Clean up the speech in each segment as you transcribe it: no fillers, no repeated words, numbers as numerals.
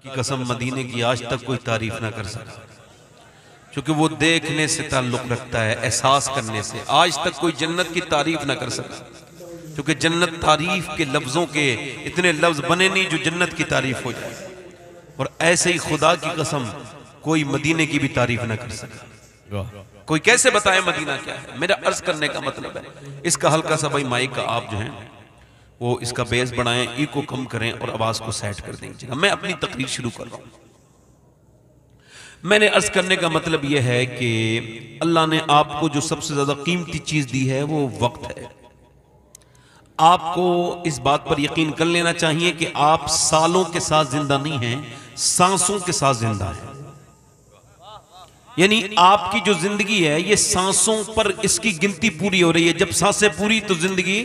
की कसम मदीने की आज तक कोई तारीफ ना कर सका, क्योंकि वो देखने से ताल्लुक रखता है, एहसास करने से। आज तक कोई जन्नत की तारीफ ना कर सका, क्योंकि जन्नत तारीफ के लफ्जों के इतने लफ्ज बने नहीं जो जन्नत की तारीफ हो जाए। और ऐसे ही खुदा की कसम कोई मदीने की भी तारीफ ना कर सका। कोई कैसे बताए मदीना क्या है? मेरा अर्ज करने का मतलब है, इसका हल्का सा भाई माइक का आप जो है वो इसका बेस बढ़ाएं, इको कम करें और आवाज को सेट कर दें। मैं अपनी तकरीर शुरू कर रहा हूं। मैंने अर्ज करने का मतलब यह है कि अल्लाह ने आपको जो सबसे ज्यादा कीमती चीज दी है वो वक्त है। आपको इस बात पर यकीन कर लेना चाहिए कि आप सालों के साथ जिंदा नहीं हैं, सांसों के साथ जिंदा हैं। यानी आपकी जो जिंदगी है ये सांसों पर इसकी गिनती पूरी हो रही है। जब सांसें पूरी तो जिंदगी,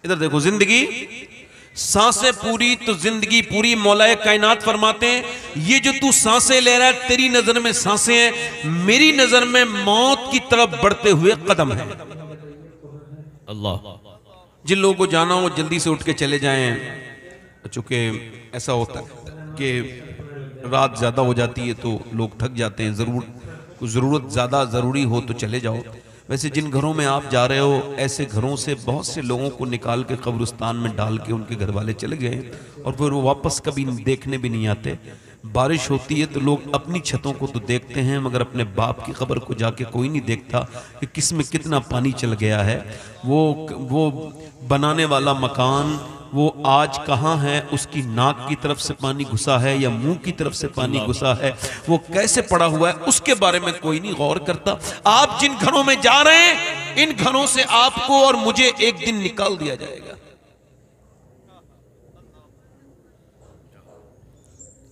इधर देखो, जिंदगी, सांसें पूरी तो जिंदगी पूरी। मौलाए कायनात फरमाते हैं ये जो तू सांसें ले रहा है तेरी नजर में सांसें हैं, मेरी नजर में मौत की तरफ बढ़ते हुए कदम है। अल्लाह, जिन लोगों को जाना हो जल्दी से उठ के चले जाएं, चूंकि ऐसा होता है कि रात ज़्यादा हो जाती है तो लोग थक जाते हैं। ज़रूरत ज़्यादा ज़रूरी हो तो चले जाओ। वैसे जिन घरों में आप जा रहे हो ऐसे घरों से बहुत से लोगों को निकाल के कब्रिस्तान में डाल के उनके घर वाले चले गए और फिर वो वापस कभी देखने भी नहीं आते। बारिश होती है तो लोग अपनी छतों को तो देखते हैं मगर अपने बाप की कब्र को जाके कोई नहीं देखता कि किस में कितना पानी चल गया है। वो बनाने वाला मकान वो आज कहाँ है, उसकी नाक की तरफ से पानी घुसा है या मुंह की तरफ से पानी घुसा है, वो कैसे पड़ा हुआ है, उसके बारे में कोई नहीं गौर करता। आप जिन घरों में जा रहे हैं इन घरों से आपको और मुझे एक दिन निकाल दिया जाएगा।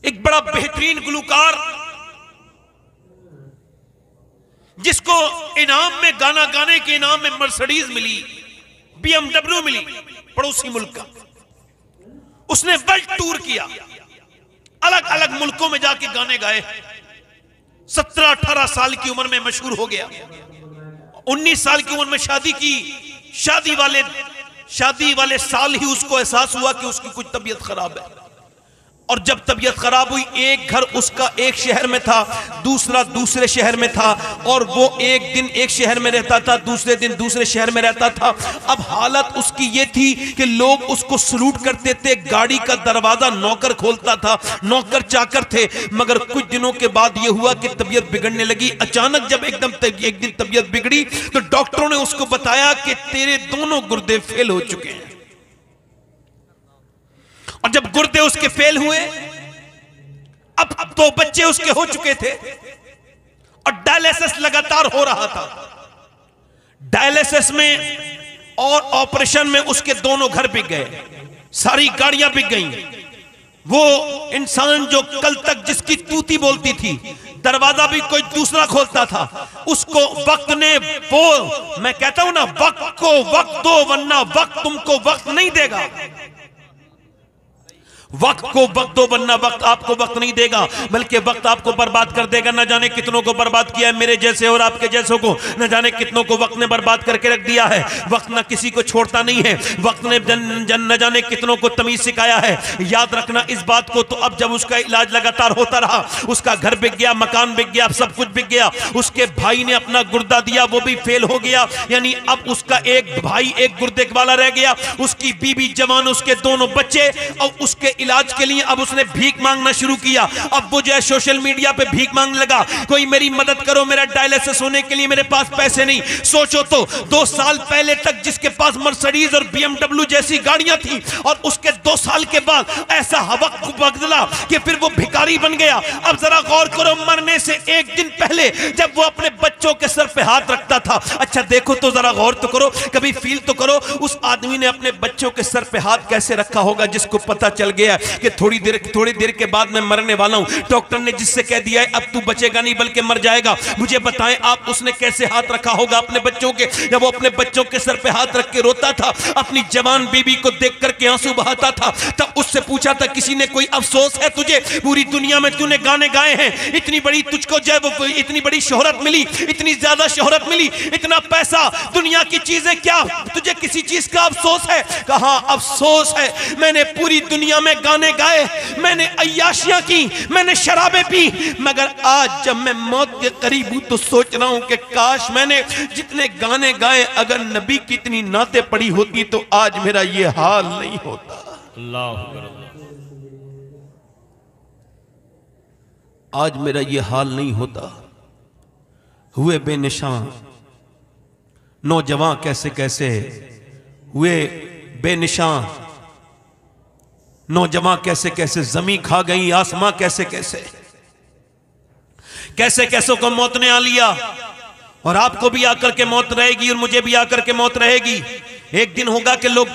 एक बड़ा बेहतरीन गुलकार जिसको इनाम में गाना गाने के इनाम में मर्सिडीज मिली, BMW मिली, पड़ोसी मुल्क का, उसने वर्ल्ड टूर किया, अलग अलग मुल्कों में जाके गाने गाए। 17-18 साल की उम्र में मशहूर हो गया। 19 साल की उम्र में शादी की। शादी वाले साल ही उसको एहसास हुआ कि उसकी कुछ तबीयत खराब है। और जब तबीयत खराब हुई, एक घर उसका एक शहर में था, दूसरा दूसरे शहर में था, और वो एक दिन एक शहर में रहता था, दूसरे दिन दूसरे शहर में रहता था। अब हालत उसकी ये थी कि लोग उसको सलूट करते थे, गाड़ी का दरवाजा नौकर खोलता था, नौकर चाकर थे। मगर कुछ दिनों के बाद ये हुआ कि तबीयत बिगड़ने लगी। अचानक जब एक दिन तबीयत बिगड़ी तो डॉक्टरों ने उसको बताया कि तेरे दोनों गुर्दे फेल हो चुके हैं। और जब गुर्दे उसके फेल हुए, अब 2 बच्चे उसके हो चुके थे और डायलिसिस लगातार हो रहा था। डायलिसिस में और ऑपरेशन में उसके दोनों घर बिक गए, सारी गाड़ियां बिक गईं। वो इंसान जो कल तक जिसकी तूती बोलती थी, दरवाजा भी कोई दूसरा खोलता था, उसको वक्त ने, वो मैं कहता हूं ना, वक्त को वक्त दो वरना वक्त तुमको वक्त नहीं देगा। वक्त को वक्त दो वरना वक्त आपको वक्त नहीं देगा, बल्कि वक्त आपको बर्बाद कर देगा। न जाने कितनों को बर्बाद किया है, मेरे जैसे और आपके जैसों को न जाने कितनों को वक्त ने बर्बाद करके रख दिया है। वक्त न किसी को छोड़ता नहीं है। वक्त ने न जाने कितनों को तमीज सिखाया है। याद रखना इस बात को। तो अब जब उसका इलाज लगातार होता रहा, उसका घर बिक गया, मकान बिक गया, सब कुछ बिक गया। उसके भाई ने अपना गुर्दा दिया, वो भी फेल हो गया। यानी अब उसका एक भाई एक गुर्दे वाला रह गया, उसकी बीबी जवान, उसके दोनों बच्चे, और उसके इलाज के लिए अब उसने भीख मांगना शुरू किया। अब वो जो है सोशल मीडिया पे भीख मांगने लगा, कोई मेरी मदद करो, मेरा डायलिसिस होने के लिए मेरे पास पैसे नहीं। सोचो तो 2 साल पहले तक जिसके पास मर्सिडीज और BMW जैसी गाड़ियां थी, और उसके 2 साल के बाद ऐसा वक्त बदला कि फिर वो भिखारी बन गया। अब जरा गौर करो, मरने से एक दिन पहले जब वो अपने बच्चों के सर पे हाथ रखता था, अच्छा देखो तो जरा गौर तो करो, कभी फील तो करो, उस आदमी ने अपने बच्चों के सर पे हाथ कैसे रखा होगा जिसको पता चल गया कि थोड़ी देर के बाद मैं मरने वाला हूं। डॉक्टर ने जिससे कह दिया है अब तू बचेगा नहीं बल्कि मर जाएगा। मुझे बताएं आप उसने कैसे हाथ रखा होगा अपने बच्चों के, जब वो अपने बच्चों के सर पे हाथ रख के रोता था, अपनी जवान बीबी को देख करके आंसू बहाता था। तब उससे पूछा था, किसी ने कोई अफसोस है तुझे? पूरी दुनिया में तूने गाने गाए हैं, इतनी बड़ी तुझको जब इतनी बड़ी शोहरत मिली, इतनी ज्यादा शोहरत मिली, इतना पैसा, दुनिया की चीजें, क्या तुझे किसी चीज का अफसोस है? कहां अफसोस है, मैंने पूरी दुनिया में गाने गाए, मैंने अय्याशियां की, मैंने शराबें पी, मगर आज जब मैं मौत के करीब हूं तो सोच रहा हूं कि काश मैंने जितने गाने गाए अगर नबी की इतनी नाते पड़ी होती तो आज मेरा ये हाल नहीं होता। अल्लाह, आज मेरा ये हाल नहीं होता। हुए बेनिशान नौजवान कैसे कैसे हुए बेनिशान, नौजवान कैसे कैसे, जमीन खा गई आसमां कैसे कैसे, कैसे कैसों को मौत ने आ लिया। और आपको भी आकर के मौत रहेगी और मुझे भी आकर के मौत रहेगी। एक दिन होगा कि लोग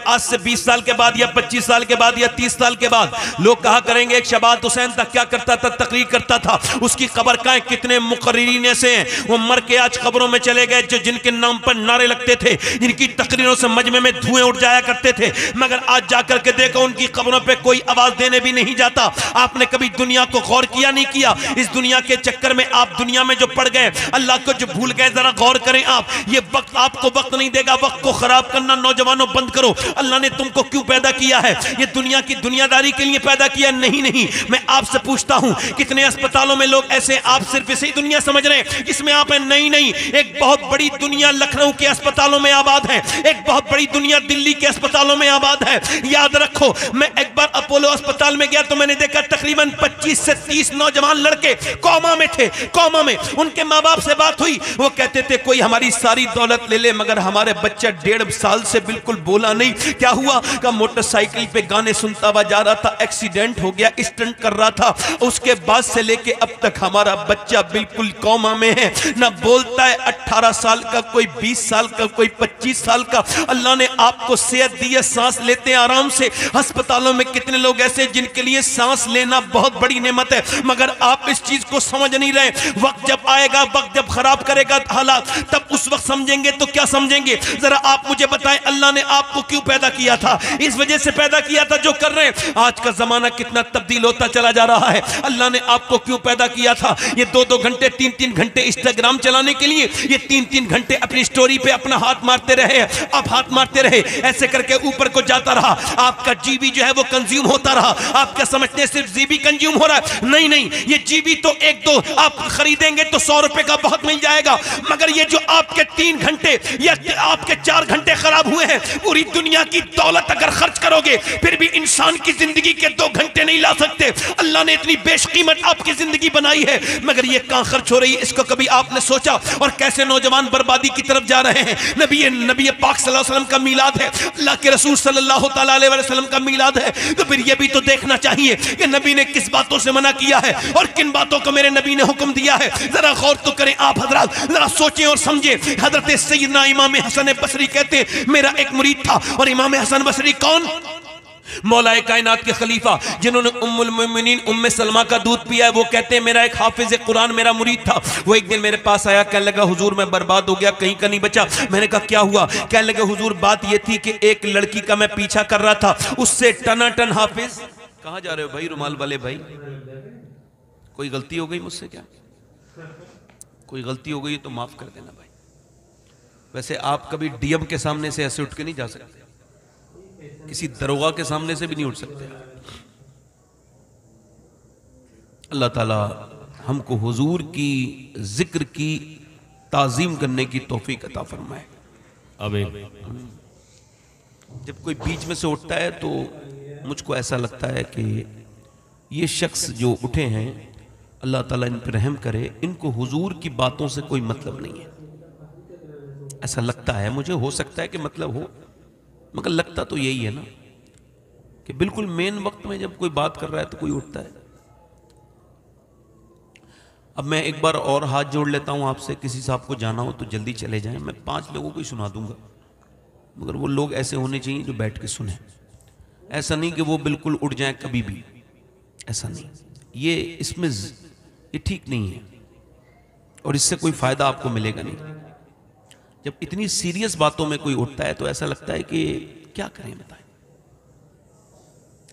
आज से 20 साल के बाद या 25 साल के बाद या 30 साल के बाद लोग कहा करेंगे एक शबात हुसैन तक क्या करता था, तकरीर करता था, उसकी कब्र का कितने मुकर्रिरीन से हैं वो मर के आज कब्रों में चले गए, जो जिनके नाम पर नारे लगते थे, जिनकी तकरीरों से मजमे में धुएं उठ जाया करते थे, मगर आज जाकर के देखो उनकी कब्रों पर कोई आवाज देने भी नहीं जाता। आपने कभी दुनिया को गौर किया नहीं किया? इस दुनिया के चक्कर में आप दुनिया में जो पड़ गए, अल्लाह को जो भूल गए, जरा गौर करें आप। ये वक्त आपको वक्त नहीं देगा, वक्त को खराब करना नौजवानों बंद करो। अल्लाह ने तुमको क्यों पैदा किया है? ये दुनिया की दुनियादारी के लिए पैदा किया नहीं। नहीं, मैं आपसे पूछता हूं कितने अस्पतालों में लोग ऐसे, आप सिर्फ इसी दुनिया समझ रहे हैं इसमें आप हैं? नहीं नहीं, एक बहुत बड़ी दुनिया लखनऊ के अस्पतालों में आबाद है, एक बहुत बड़ी दुनिया दिल्ली के अस्पतालों में आबाद है। याद रखो, मैं एक बार अपोलो अस्पताल में गया तो मैंने देखा तकरीबन 25 से 30 नौजवान लड़के कोमा में थे। कोमा में उनके माँ बाप से बात हुई, वो कहते थे कोई हमारी सारी दौलत ले ले मगर हमारे बच्चा 1.5 साल से बिल्कुल बोला नहीं। क्या हुआ? का मोटरसाइकिल पे गाने सुनता हुआ जा रहा था, एक्सीडेंट हो गया, स्टंट कर रहा था। उसके बाद से लेके अब तक हमारा बच्चा बिल्कुल कोमा में है, ना बोलता है। 18 साल का, कोई 20 साल का, कोई 25 साल का। अल्लाह ने आपको सेहत दी है, सांस लेते हैं आराम से। अस्पतालों में कितने लोग ऐसे जिनके लिए सांस लेना बहुत बड़ी नेमत है, मगर आप इस चीज को समझ नहीं रहे। वक्त जब आएगा, वक्त जब खराब करेगा हालात, तब उस वक्त समझेंगे तो क्या समझेंगे? जरा आप मुझे बताएं, अल्लाह ने आपको क्यों पैदा किया था? इस वजह से पैदा किया था जो कर रहे हैं। आज का जमाना कितना तब्दील होता चला जा रहा है। अल्लाह ने आपको क्यों पैदा किया था? ये 2-2 घंटे 3-3 घंटे इंस्टाग्राम चलाने के लिए, ये 3-3 घंटे अपनी स्टोरी पे अपना हाथ मारते रहे, आप हाथ मारते रहे, ऐसे करके ऊपर को जाता रहा। आपका जीबी जो है वो कंज्यूम होता रहा। आप क्या समझते हैं सिर्फ जीबी कंज्यूम हो रहा है? नहीं नहीं, ये जीबी तो 1-2 आप खरीदेंगे तो 100 रुपए का बहुत मिल जाएगा, मगर ये जो आपके 3 घंटे या आपके 4 घंटे खराब हुए हैं, पूरी दुनिया की दौलत अगर खर्च करोगे फिर भी इंसान की जिंदगी के 2 घंटे नहीं ला सकते। अल्लाह ने इतनी बेशकीमत आपकी जिंदगी बनाई है, मगर ये कहां खर्च हो रही है इसको कभी आपने सोचा? और कैसे नौजवान बर्बादी की तरफ जा रहे हैं। नबी पाक सल्लल्लाहु अलैहि वसल्लम का मीलाद है, अल्लाह के रसूल सल्लल्लाहु अलैहि वसल्लम का मीलाद है, तो फिर ये भी तो देखना चाहिए कि नबी ने किस बातों से मना किया है और किन बातों को मेरे नबी ने हुक्म दिया है। जरा गौर तो करें आप हजरात, जरा सोचें और समझें। हजरत सैयदना इमाम हसन बसरी कहते हैं मेरा एक मुरीद था, और इमाम हसन बसरी कौन? मौलाए कायनात के खलीफा, जिन्होंने उम्मुल मोमिनीन उम्मे सलमा का दूध पिया है। वो कहते हैं मेरा एक हाफिज कुरान मेरा मुरीद था। वो एक दिन मेरे पास आया, कहने लगा हुजूर मैं बर्बाद हो गया, कहीं का नहीं बचा। मैंने कहा क्या हुआ? कहने लगे हुजूर बात ये थी कि एक लड़की का मैं पीछा कर रहा था, उससे टनाटन। हाफिज कहाँ जा रहे हो भाई, रुमाल वाले भाई? कोई गलती हो गई मुझसे क्या? कोई गलती हो गई तो माफ कर देना भाई। वैसे आप कभी डीएम के सामने से ऐसे उठ के नहीं जा सकते, किसी दरोगा के सामने से भी नहीं उठ सकते। अल्लाह ताला हमको हुजूर की जिक्र की ताजीम करने की तौफीक अता फरमाए। आमीन। जब कोई बीच में से उठता है तो मुझको ऐसा लगता है कि ये शख्स जो उठे हैं, अल्लाह ताला इन पर रहम करे, इनको हुजूर की बातों से कोई मतलब नहीं है। ऐसा लगता है मुझे, हो सकता है कि मतलब हो, मगर लगता तो यही है ना कि बिल्कुल मेन वक्त में जब कोई बात कर रहा है तो कोई उठता है। अब मैं एक बार और हाथ जोड़ लेता हूं आपसे, किसी साहब को जाना हो तो जल्दी चले जाएं, मैं 5 लोगों को ही सुना दूंगा, मगर वो लोग ऐसे होने चाहिए जो बैठ के सुने। ऐसा नहीं कि वो बिल्कुल उठ जाए कभी भी, ऐसा नहीं, ये इसमें ये ठीक नहीं है और इससे कोई फायदा आपको मिलेगा नहीं। जब इतनी सीरियस बातों में कोई उठता है तो ऐसा लगता है कि क्या करें बताएं।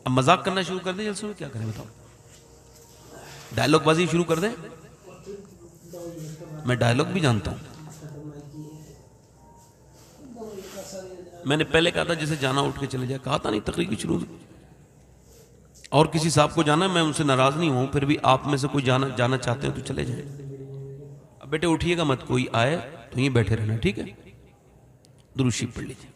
अब मजाक करना शुरू कर दें जल्दी में, क्या करें बताओ? डायलॉग बाजी शुरू कर दें? मैं डायलॉग भी जानता हूं। मैंने पहले कहा था जैसे जाना उठ के चले जाए, कहा था नहीं तकरीर की शुरू में। और किसी साहब को जाना, मैं उनसे नाराज नहीं हूं, फिर भी आप में से कोई जाना चाहते हो तो चले जाए। अब बेटे उठिएगा मत, कोई आए तो यहीं बैठे रहना, ठीक है। दुरूद शरीफ पढ़ लीजिए।